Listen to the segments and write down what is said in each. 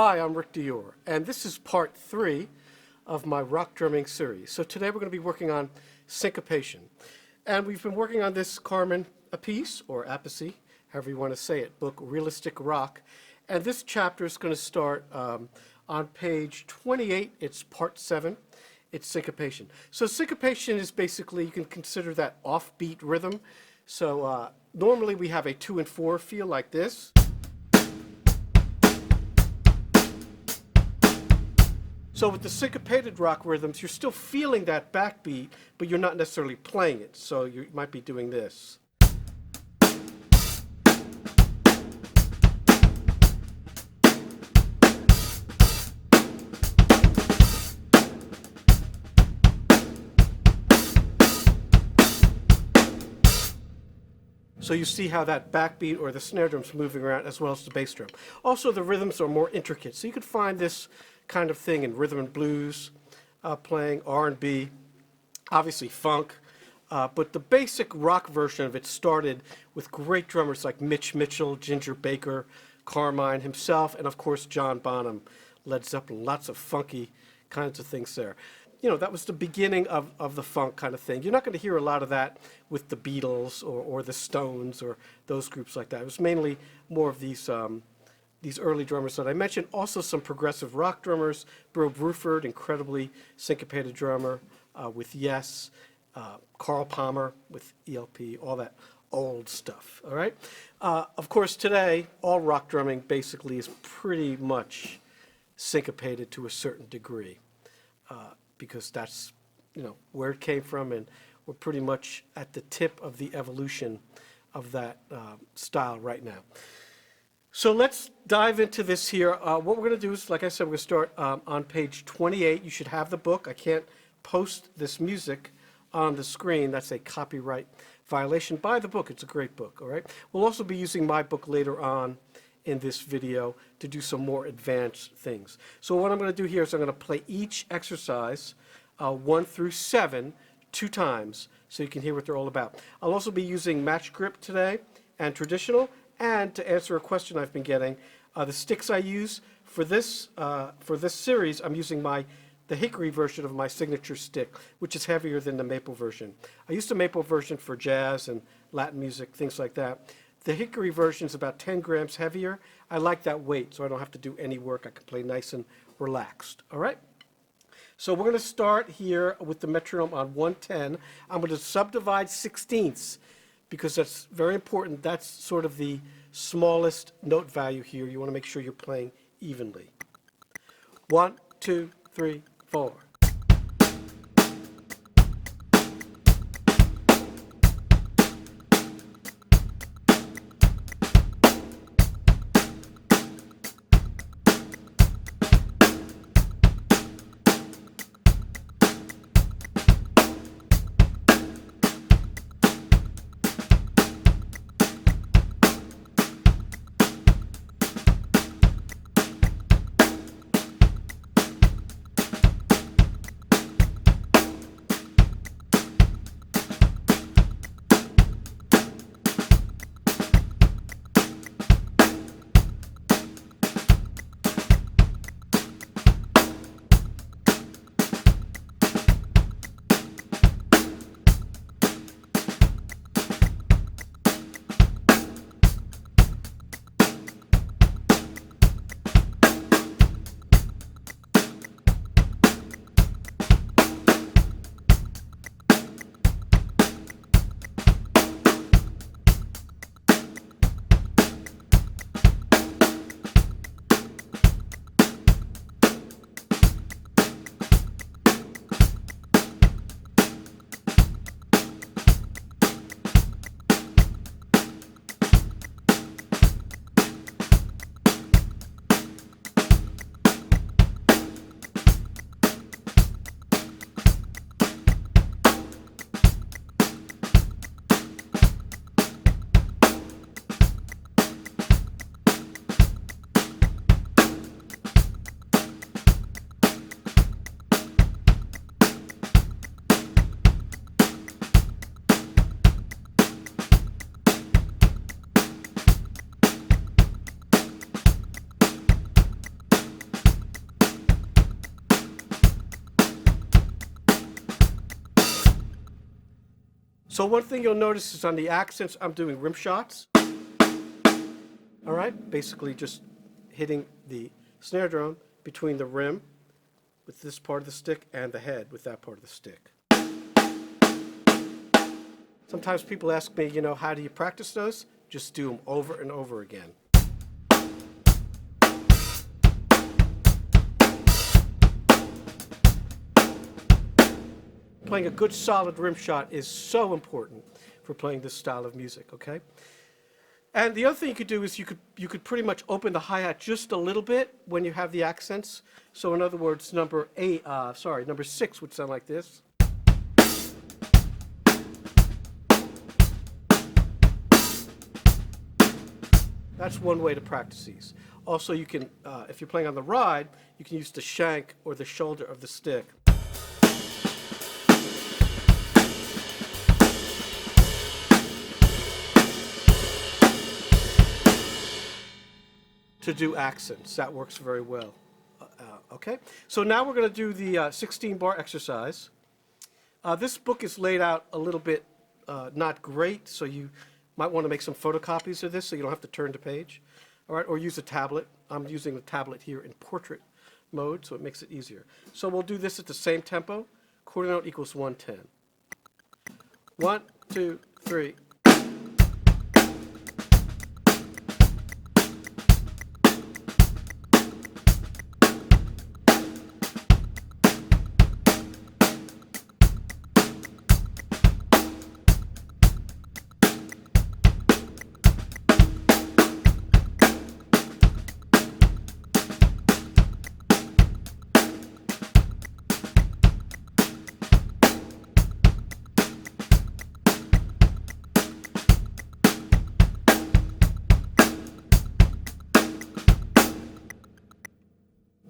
Hi, I'm Rick Dior, and this is part 3 of my rock drumming series. So today we're going to be working on syncopation. And we've been working on this Carmine Appice, or Appice, however you want to say it, book, Realistic Rock. And this chapter is going to start on page 28. It's part 7. It's syncopation. So syncopation is basically, you can consider that offbeat rhythm. So normally we have a 2 and 4 feel like this. So with the syncopated rock rhythms, you're still feeling that backbeat, but you're not necessarily playing it. So you might be doing this. So you see how that backbeat or the snare drum's moving around as well as the bass drum. Also, the rhythms are more intricate. So you could find this kind of thing in rhythm and blues, playing R&B, obviously funk. But the basic rock version of it started with great drummers like Mitch Mitchell, Ginger Baker, Carmine himself, and of course John Bonham, Led Zeppelin, lots of funky kinds of things there. You know, that was the beginning of the funk kind of thing. You're not going to hear a lot of that with the Beatles or the Stones or those groups like that. It was mainly more of these early drummers that I mentioned. Also some progressive rock drummers. Bro Bruford, incredibly syncopated drummer with Yes. Carl Palmer with ELP, all that old stuff, all right? Of course, today, all rock drumming basically is pretty much syncopated to a certain degree. Because that's, you know, where it came from, and we're pretty much at the tip of the evolution of that style right now. So let's dive into this here. What we're going to do is, like I said, we're going to start on page 28. You should have the book. I can't post this music on the screen. That's a copyright violation. Buy the book. It's a great book, all right? We'll also be using my book later on in this video to do some more advanced things. So what I'm going to do here is I'm going to play each exercise 1 through 7 2 times so you can hear what they're all about. I'll also be using match grip today and traditional, and to answer a question I've been getting, the sticks I use for this series, I'm using the hickory version of my signature stick, which is heavier than the maple version. I used the maple version for jazz and Latin music, things like that. The hickory version is about 10 grams heavier. I like that weight, so I don't have to do any work. I can play nice and relaxed, all right? So we're going to start here with the metronome on 110. I'm going to subdivide sixteenths because that's very important. That's sort of the smallest note value here. You want to make sure you're playing evenly. 1, 2, 3, 4. So one thing you'll notice is on the accents, I'm doing rim shots. All right, basically just hitting the snare drum between the rim with this part of the stick and the head with that part of the stick. Sometimes people ask me, you know, how do you practice those? Just do them over and over again. Playing a good solid rim shot is so important for playing this style of music, okay? And the other thing you could do is you could pretty much open the hi-hat just a little bit when you have the accents. So in other words, number 6 would sound like this. That's one way to practice these. Also, you can, if you're playing on the ride, you can use the shank or the shoulder of the stick. To do accents. That works very well. Okay, so now we're going to do the 16-bar exercise. This book is laid out a little bit not great, so you might want to make some photocopies of this so you don't have to turn the page. All right, or use a tablet. I'm using the tablet here in portrait mode, so it makes it easier. So we'll do this at the same tempo. Quarter note equals 110. 1, 2, 3.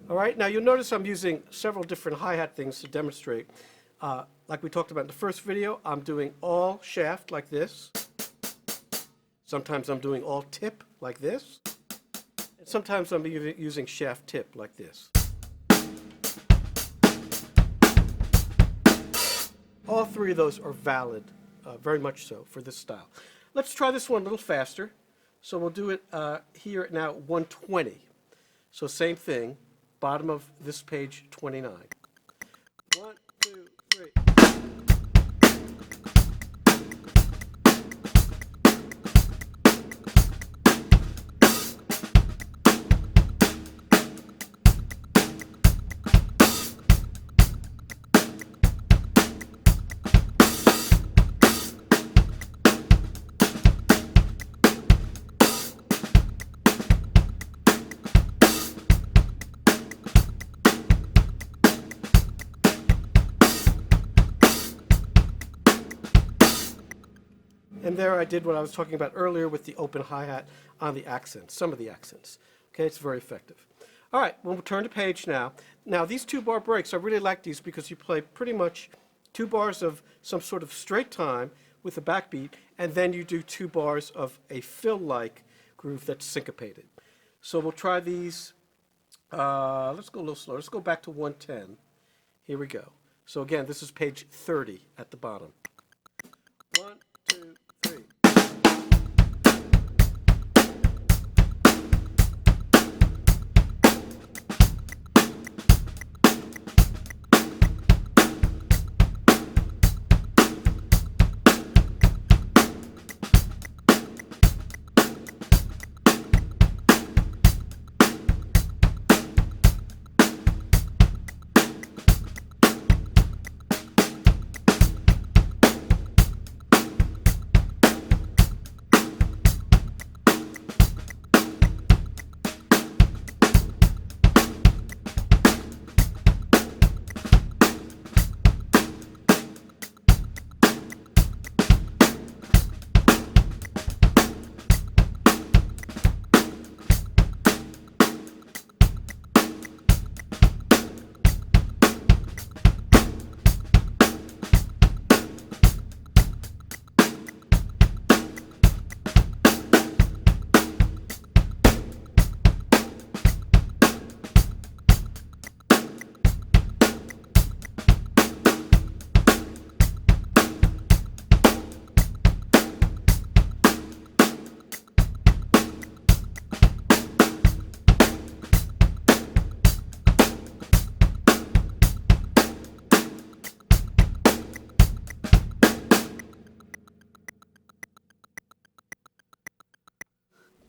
All right, now you'll notice I'm using several different hi-hat things to demonstrate. Like we talked about in the first video, I'm doing all shaft like this. Sometimes I'm doing all tip like this. And sometimes I'm using shaft tip like this. All three of those are valid, very much so, for this style. Let's try this one a little faster. So we'll do it here now, 120. So same thing. Bottom of this page 29. 1, 2, 3. And there I did what I was talking about earlier with the open hi-hat on the accents, some of the accents. Okay, it's very effective. All right, we'll turn to page now. Now, these 2-bar breaks, I really like these because you play pretty much 2 bars of some sort of straight time with a backbeat, and then you do 2 bars of a fill-like groove that's syncopated. So we'll try these. Let's go a little slower. Let's go back to 110. Here we go. So again, this is page 30 at the bottom. 1, 2, 3.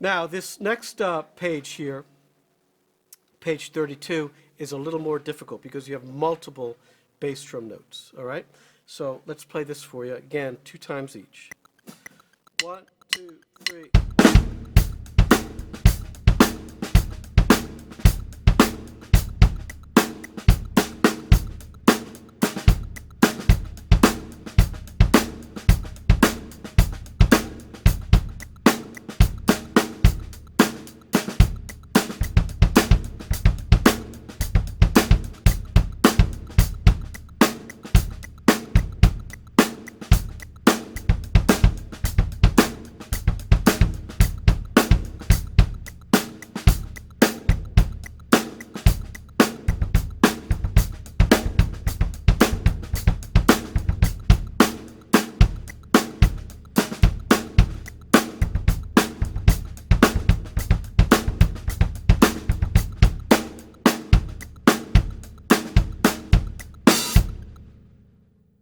Now, this next page here, page 32, is a little more difficult because you have multiple bass drum notes, all right? So let's play this for you, again, 2 times each. 1, 2, 3.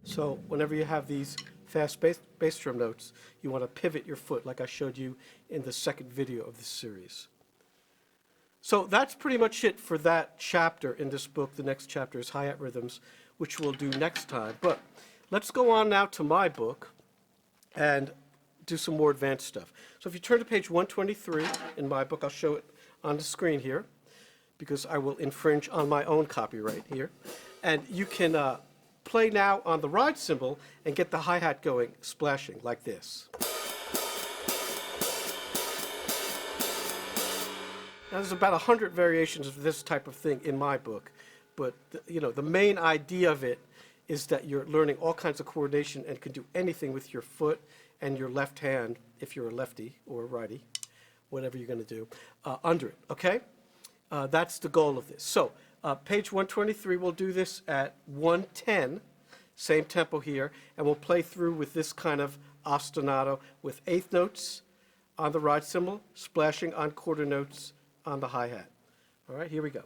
So whenever you have these fast bass drum notes, you want to pivot your foot like I showed you in the second video of this series. So that's pretty much it for that chapter in this book. The next chapter is hi-hat rhythms, which we'll do next time. But let's go on now to my book and do some more advanced stuff. So if you turn to page 123 in my book, I'll show it on the screen here because I will infringe on my own copyright here. And you can play now on the ride cymbal and get the hi-hat going, splashing like this. Now, there's about 100 variations of this type of thing in my book, but the main idea of it is that you're learning all kinds of coordination and can do anything with your foot and your left hand, if you're a lefty or a righty, whatever you're going to do, under it, okay? That's the goal of this. So, page 123, we'll do this at 110, same tempo here, and we'll play through with this kind of ostinato with eighth notes on the ride cymbal, splashing on quarter notes on the hi-hat. All right, here we go.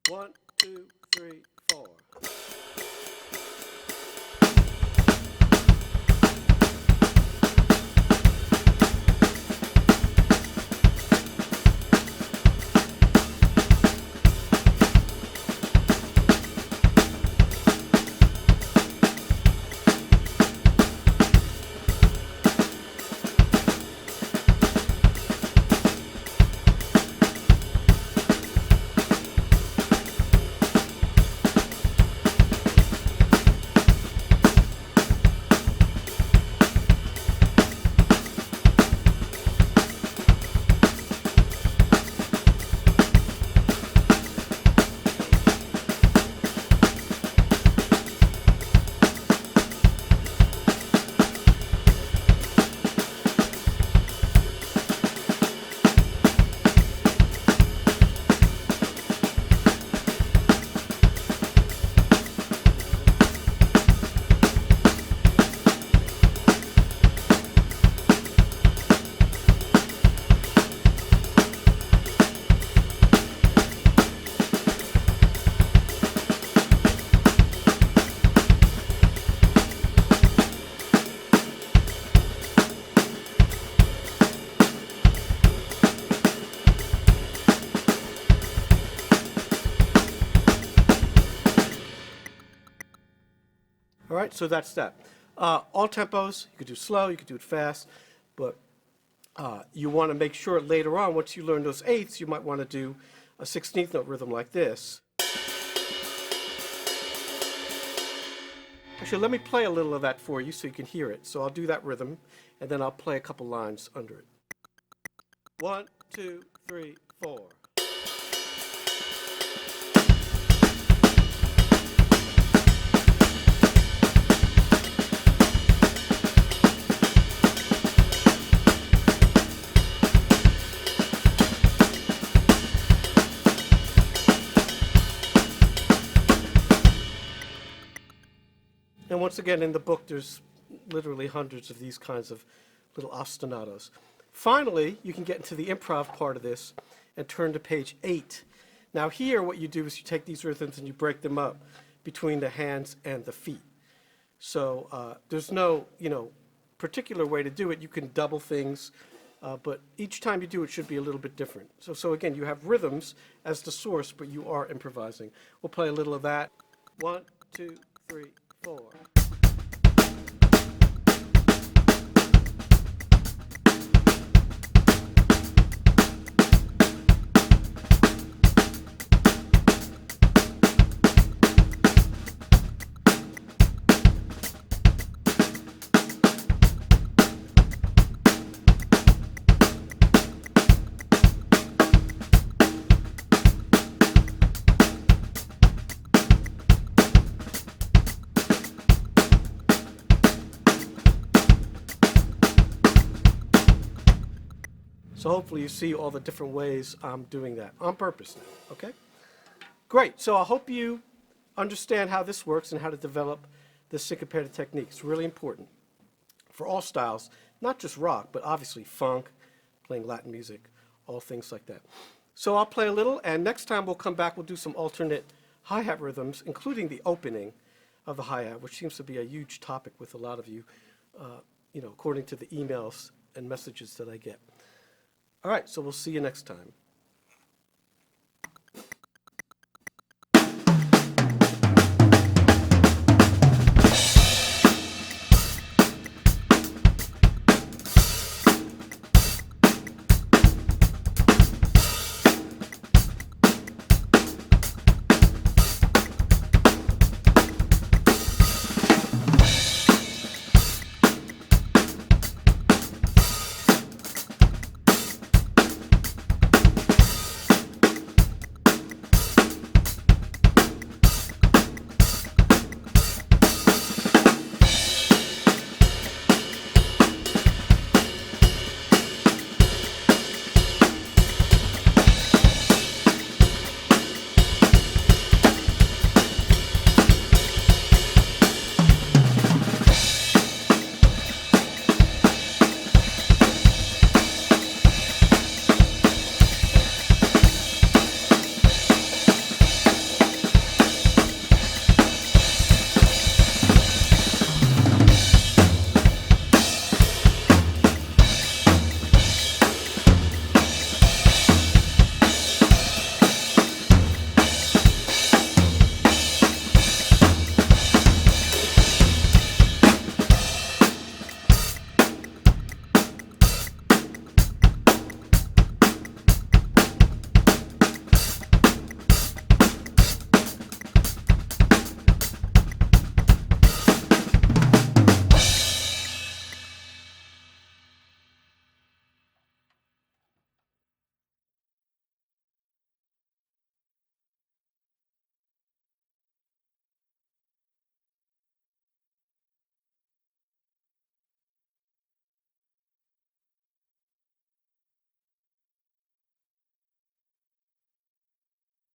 1, 2, 3, 4. All right, so that's that. All tempos, you could do slow, you could do it fast, but you want to make sure later on, once you learn those eighths, you might want to do a 16th note rhythm like this. Actually, let me play a little of that for you so you can hear it. So I'll do that rhythm, and then I'll play a couple lines under it. 1, 2, 3, 4. And once again, in the book, there's literally hundreds of these kinds of little ostinatos. Finally, you can get into the improv part of this and turn to page 8. Now here, what you do is you take these rhythms and you break them up between the hands and the feet. So there's no, particular way to do it. You can double things but each time you do it should be a little bit different. So again, you have rhythms as the source, but you are improvising. We'll play a little of that. 1, 2, 3, 4. So hopefully you see all the different ways I'm doing that on purpose now, okay? Great, so I hope you understand how this works and how to develop the syncopated technique. It's really important for all styles, not just rock, but obviously funk, playing Latin music, all things like that. So I'll play a little, and next time we'll come back, we'll do some alternate hi-hat rhythms, including the opening of the hi-hat, which seems to be a huge topic with a lot of you, according to the emails and messages that I get. All right, so we'll see you next time.